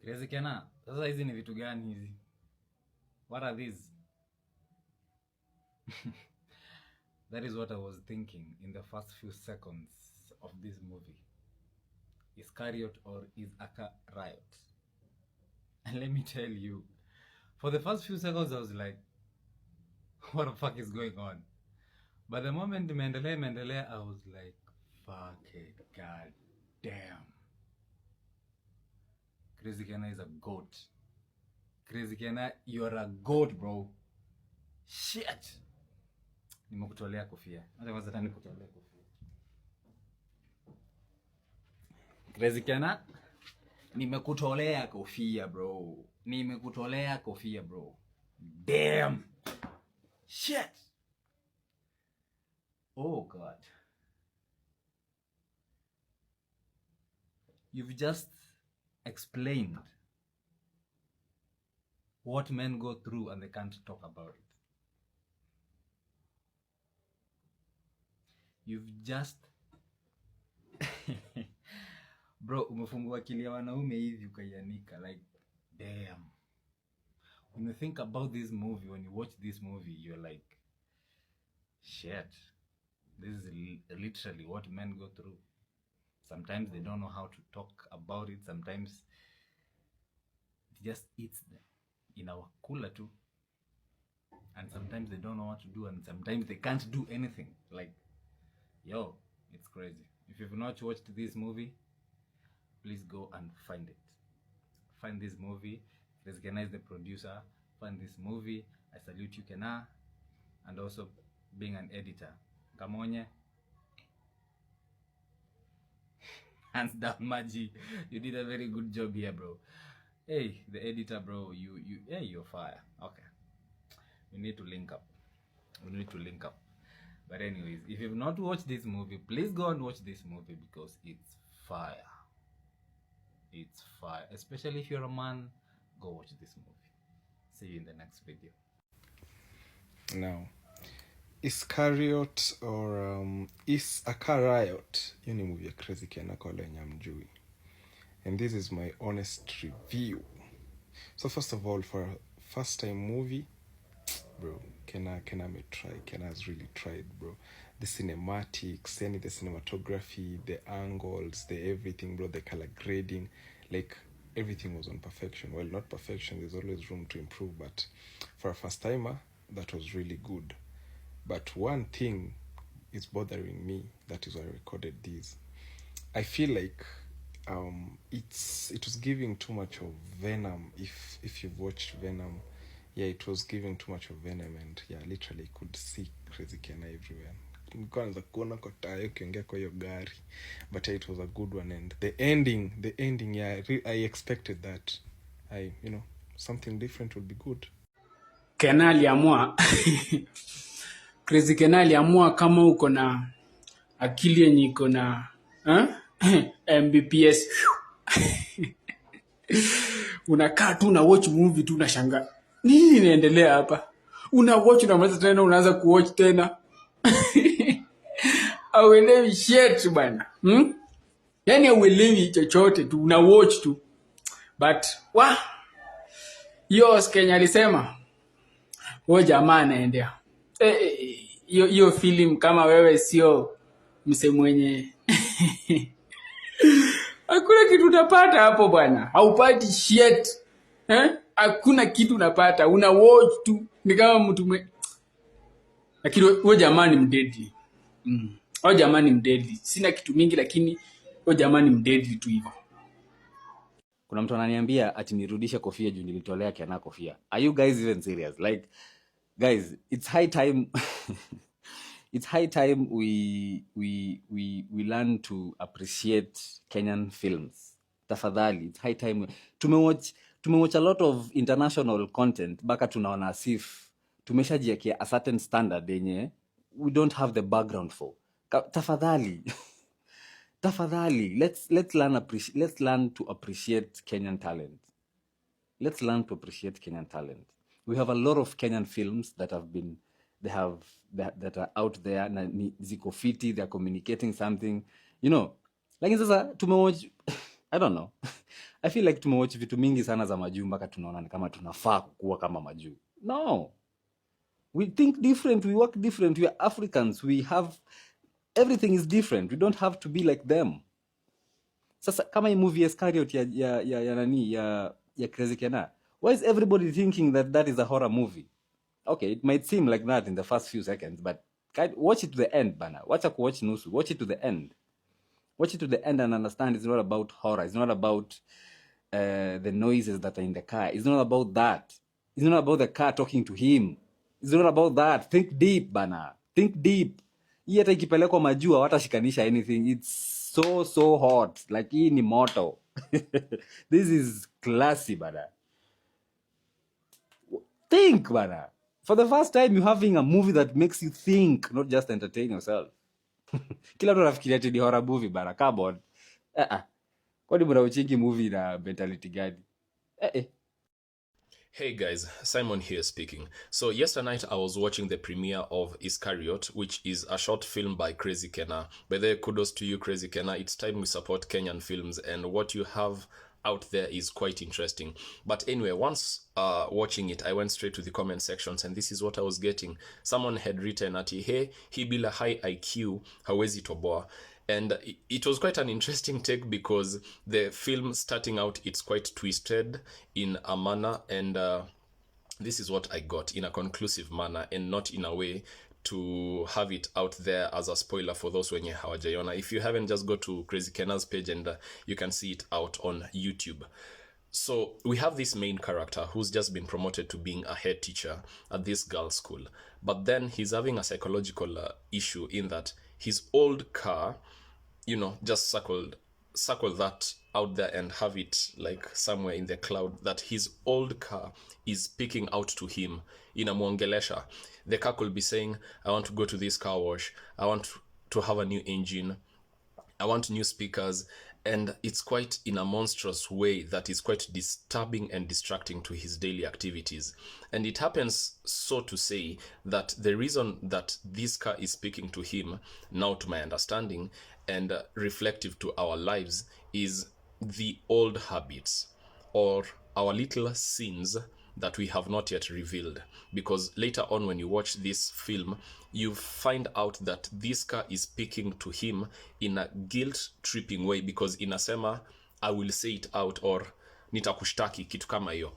Crazy Kennar, sasa hizi ni vitu gani hizi? What are these? That is what I was thinking in the first few seconds of this movie. Iscariot or Iscariot? And let me tell you, for the first few seconds I was like, what the fuck is going on? But the moment Mendeley, I was like, fuck it, god damn. Crazy Kennar is a goat. Crazy Kennar, you're a goat, bro. Shit. Nimekutolea kofia. Acha kwanza tani kutolea kofia. Crazy Kennar, nimekutolea kofia, bro. Nimekutolea kofia, bro. Damn. Shit. Oh god. You've just explained what men go through and they can't talk about it. You've just bro, umefungua akili ya wanaume hivi ukaianika, like damn. When you think about this movie, when you watch this movie, you're like, shit, this is literally what men go through. Sometimes they don't know how to talk about it. Sometimes it just eats them in our cooler too. And sometimes they don't know what to do, and sometimes they can't do anything. Like, yo, it's crazy. If you've not watched this movie, please go and find it. Find this movie. Kennar is the producer. Find this movie. I salute you, Kennar. And also being an editor. Kamonye. Hands down, Maji. You did a very good job here, bro. Hey, the editor, bro. Hey, you're fire. Okay. We need to link up. But anyways, if you've not watched this movie, please go and watch this movie because it's fire. It's fire. Especially if you're a man, go watch this movie. See you in the next video. Now, Iscariot or Iscariot, you ni movie ya Crazy Kennar kwa lenye mjui. And this is my honest review. So first of all, for a first time movie, bro, Kennar may try. Kennar has really tried, bro. The cinematics, the cinematography, the angles, the everything, bro, the color grading, like everything was on perfection. Well, not perfection, there's always room to improve, but for a first timer, that was really good. But one thing is bothering me, that is why I recorded this. I feel like it was giving too much of Venom. If you've watched Venom, yeah, it was giving too much of Venom, and yeah, literally could see Crazy Kennar everywhere. But yeah, it was a good one, and the ending, yeah, I expected that. Something different would be good. Kennar aliamua Crazy Kennar aliamua kama uko na akili yenye iko na Mbps unakaa tu na watch movie tu unashangaa nini inaendelea hapa, una watch unamaliza tena unaanza kuwatch tena auelewi shit bana. Yani auelewi chochote tu, una watch tu. But hiyo Kenya alisema huyo jamaa anaendea hiyo film kama wewe sio mse mwenye hakuna kitu utapata hapo bwana. Haupati shit. Hakuna kitu unapata. Una watch tu. Ni kama mtu lakini huyo jamaa ni mdeadly. Huyo jamaa ni mdeadly. Sina kitu mingi lakini huyo jamaa ni mdeadly tu hivyo. Kuna mtu ananiambia ati nirudishe kofia juu nilitolea Kennar kofia. Are you guys even serious? Like, guys, it's high time it's high time we learn to appreciate Kenyan films. Tafadhali, it's high time. Tumewatch a lot of international content baka tunaona asif tumeshajiwekea a certain standard yenye we don't have the background for. Tafadhali. Tafadhali, let's learn to appreciate Kenyan talent. Let's learn to appreciate Kenyan talent. We have a lot of Kenyan films that that are out there na ziko fiti, they're communicating something, lakini sasa tumewatch I don't know. I feel like tumewatch vitu mingi sana za majuu mpaka tunaona ni kama tunafaa kuwa kama majuu. No. We think different, we work different, we are Africans, we have, everything is different. We don't have to be like them. Sasa kama hii movie Iscariot ya Crazy Kennar, why is everybody thinking that that is a horror movie? Okay, it might seem like that in the first few seconds, but watch it to the end, bana. Watch nusu. Watch it to the end. Watch it to the end and understand it's not about horror. It's not about the noises that are in the car. It's not about that. It's not about the car talking to him. It's not about that. Think deep, bana. Think deep. Hii hata ikipelekwa majuu hawatashikanisha anything. It's so hot. Like hii ni moto. This is classy, bana. Think, bana. For the first time, you're having a movie that makes you think, not just entertain yourself. Kila mtu anafikiria ati ni horror movie, bana. Come on. Kwani mnauchingi movie na mentality gani? Hey guys, Simon here speaking. So yesterday night I was watching the premiere of Iscariot, which is a short film by Crazy Kennar. By the way, kudos to you, Crazy Kennar. It's time we support Kenyan films, and what you have out there is quite interesting. But anyway, once watching it, I went straight to the comment sections, and this is what I was getting. Someone had written at, hey, he bila high IQ, hawezi toboa. And it was quite an interesting take because the film starting out, it's quite twisted in a manner, and this is what I got in a conclusive manner and not in a way to have it out there as a spoiler for those wenye hawajaiona. If you haven't, just go to Crazy Kennar's page and you can see it out on YouTube. So we have this main character who's just been promoted to being a head teacher at this girls' school. But then he's having a psychological issue in that his old car, just circle that out there and have it like somewhere in the cloud, that his old car is speaking out to him in a mwongelesha. The car could be saying, I want to go to this car wash, I want to have a new engine, I want new speakers, and it's quite in a monstrous way that is quite disturbing and distracting to his daily activities. And it happens, so to say, that the reason that this car is speaking to him, now to my understanding, and reflective to our lives, is the old habits or our little sins that we have not yet revealed. Because later on when you watch this film, you find out that this car is speaking to him in a guilt-tripping way, because inasema, I will say it out, or nitakushtaki, kitu kama hiyo.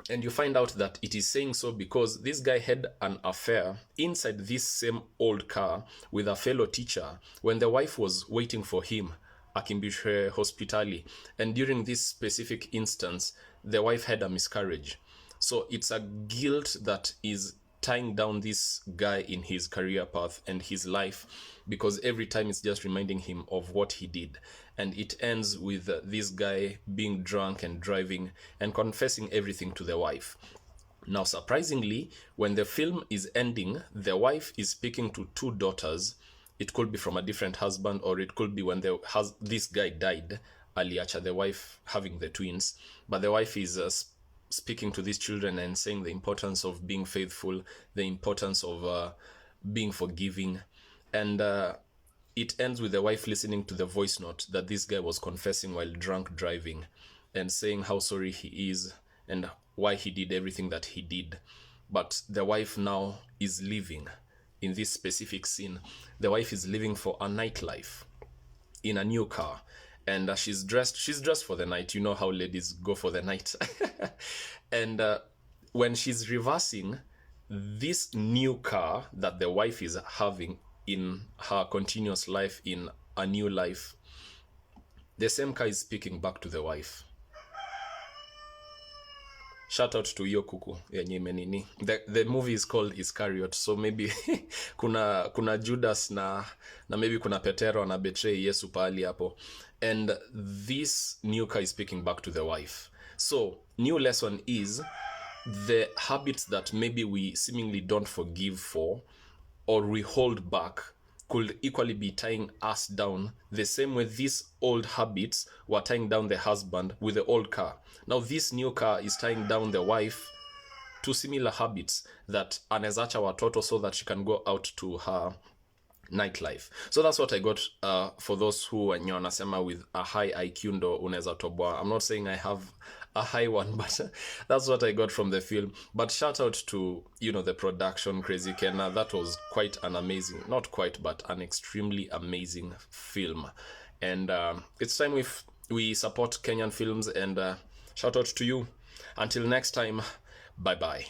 And you find out that it is saying so because this guy had an affair inside this same old car with a fellow teacher when the wife was waiting for him akimbishwe hospitali. And during this specific instance, the wife had a miscarriage. So it's a guilt that is tying down this guy in his career path and his life, because every time it's just reminding him of what he did. And it ends with this guy being drunk and driving and confessing everything to the wife. Now, surprisingly, when the film is ending, the wife is speaking to two daughters. It could be from a different husband, or it could be when this guy died, aliacha the wife having the twins. But the wife is speaking to these children and saying the importance of being faithful, the importance of being forgiving. And it ends with the wife listening to the voice note that this guy was confessing while drunk driving and saying how sorry he is and why he did everything that he did. But the wife now is living in this specific scene. The wife is living for a nightlife in a new car. And she's dressed for the night. You know how ladies go for the night. And when she's reversing this new car that the wife is having in her continuous life, in a new life, the same car is speaking back to the wife. Shout out to hiyo kuku yenye imenini. The movie is called Iscariot, so maybe kuna Judas na maybe kuna Petero na betray Yesu pahali hapo. And this new car is speaking back to the wife. So, new lesson is the habits that maybe we seemingly don't forgive for or we hold back could equally be tying us down the same way these old habits were tying down the husband with the old car. Now this new car is tying down the wife to similar habits that anaezacha watoto so that she can go out to her nightlife. So that's what I got for those who wenye wanasema with a high IQ ndo unaweza toboa. I'm not saying I have a high one, but that's what I got from the film. But shout out to, you know, the production, Crazy Kennar. That was quite an amazing, not quite, but an extremely amazing film. And it's time we support Kenyan films, and shout out to you. Until next time, bye bye.